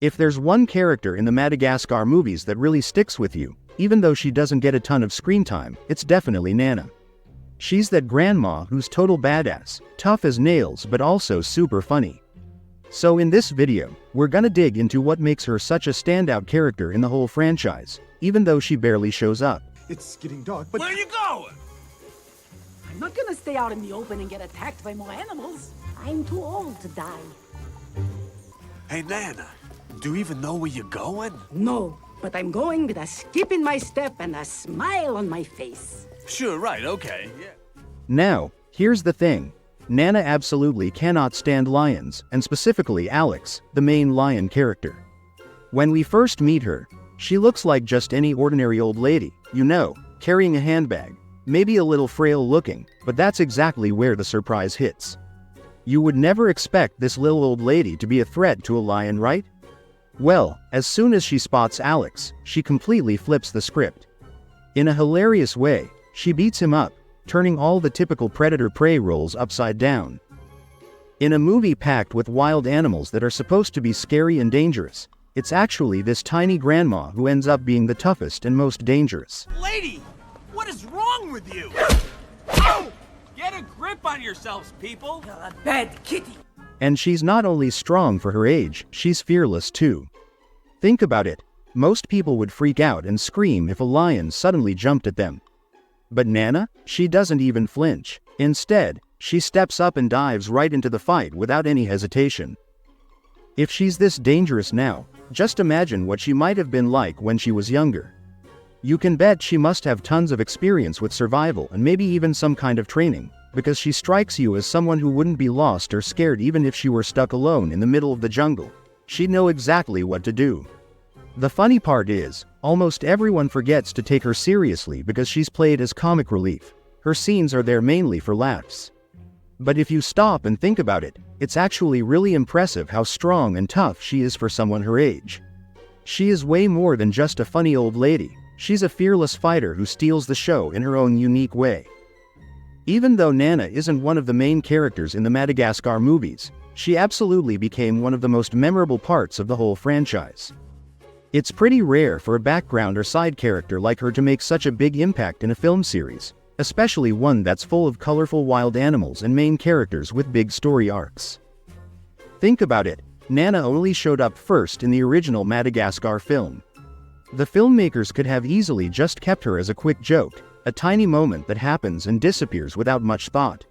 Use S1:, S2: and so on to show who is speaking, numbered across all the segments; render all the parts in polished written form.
S1: If there's one character in the Madagascar movies that really sticks with you, even though she doesn't get a ton of screen time, it's definitely Nana. She's that grandma who's total badass, tough as nails but also super funny. So in this video, we're gonna dig into what makes her such a standout character in the whole franchise, even though she barely shows up.
S2: It's getting dark, but...
S3: Where are you going?
S4: I'm not gonna stay out in the open and get attacked by more animals. I'm too old to die.
S3: Hey, Nana, do you even know where you're going?
S4: No, but I'm going with a skip in my step and a smile on my face.
S3: Sure, right, okay. Yeah.
S1: Now, here's the thing. Nana absolutely cannot stand lions, and specifically Alex, the main lion character. When we first meet her, she looks like just any ordinary old lady, you know, carrying a handbag, maybe a little frail looking, but that's exactly where the surprise hits. You would never expect this little old lady to be a threat to a lion, right? Well, as soon as she spots Alex, she completely flips the script. In a hilarious way, she beats him up, turning all the typical predator-prey roles upside down. In a movie packed with wild animals that are supposed to be scary and dangerous, it's actually this tiny grandma who ends up being the toughest and most dangerous.
S3: Lady, what is wrong with you? Oh! Get a grip on yourselves, people!
S4: You're a bad kitty.
S1: And she's not only strong for her age, she's fearless too. Think about it. Most people would freak out and scream if a lion suddenly jumped at them. But Nana, she doesn't even flinch. Instead, she steps up and dives right into the fight without any hesitation. If she's this dangerous now, just imagine what she might have been like when she was younger. You can bet she must have tons of experience with survival and maybe even some kind of training, because she strikes you as someone who wouldn't be lost or scared even if she were stuck alone in the middle of the jungle. She'd know exactly what to do. The funny part is, almost everyone forgets to take her seriously because she's played as comic relief. Her scenes are there mainly for laughs. But if you stop and think about it, it's actually really impressive how strong and tough she is for someone her age. She is way more than just a funny old lady. She's a fearless fighter who steals the show in her own unique way. Even though Nana isn't one of the main characters in the Madagascar movies, she absolutely became one of the most memorable parts of the whole franchise. It's pretty rare for a background or side character like her to make such a big impact in a film series, especially one that's full of colorful wild animals and main characters with big story arcs. Think about it, Nana only showed up first in the original Madagascar film. The filmmakers could have easily just kept her as a quick joke, a tiny moment that happens and disappears without much thought.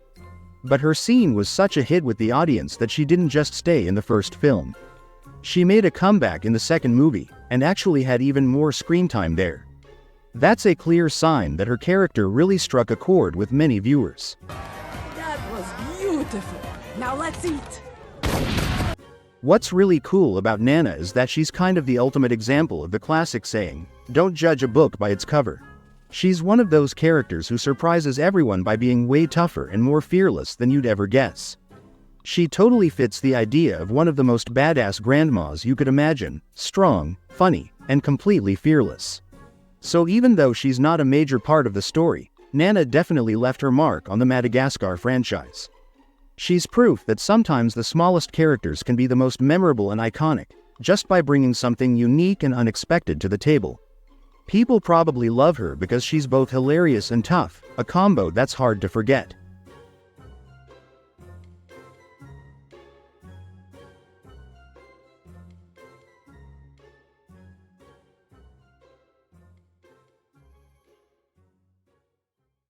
S1: But her scene was such a hit with the audience that she didn't just stay in the first film. She made a comeback in the second movie, and actually had even more screen time there. That's a clear sign that her character really struck a chord with many viewers.
S4: That was beautiful. Now let's eat.
S1: What's really cool about Nana is that she's kind of the ultimate example of the classic saying, "Don't judge a book by its cover." She's one of those characters who surprises everyone by being way tougher and more fearless than you'd ever guess. She totally fits the idea of one of the most badass grandmas you could imagine, strong, funny, and completely fearless. So even though she's not a major part of the story, Nana definitely left her mark on the Madagascar franchise. She's proof that sometimes the smallest characters can be the most memorable and iconic, just by bringing something unique and unexpected to the table. People probably love her because she's both hilarious and tough, a combo that's hard to forget.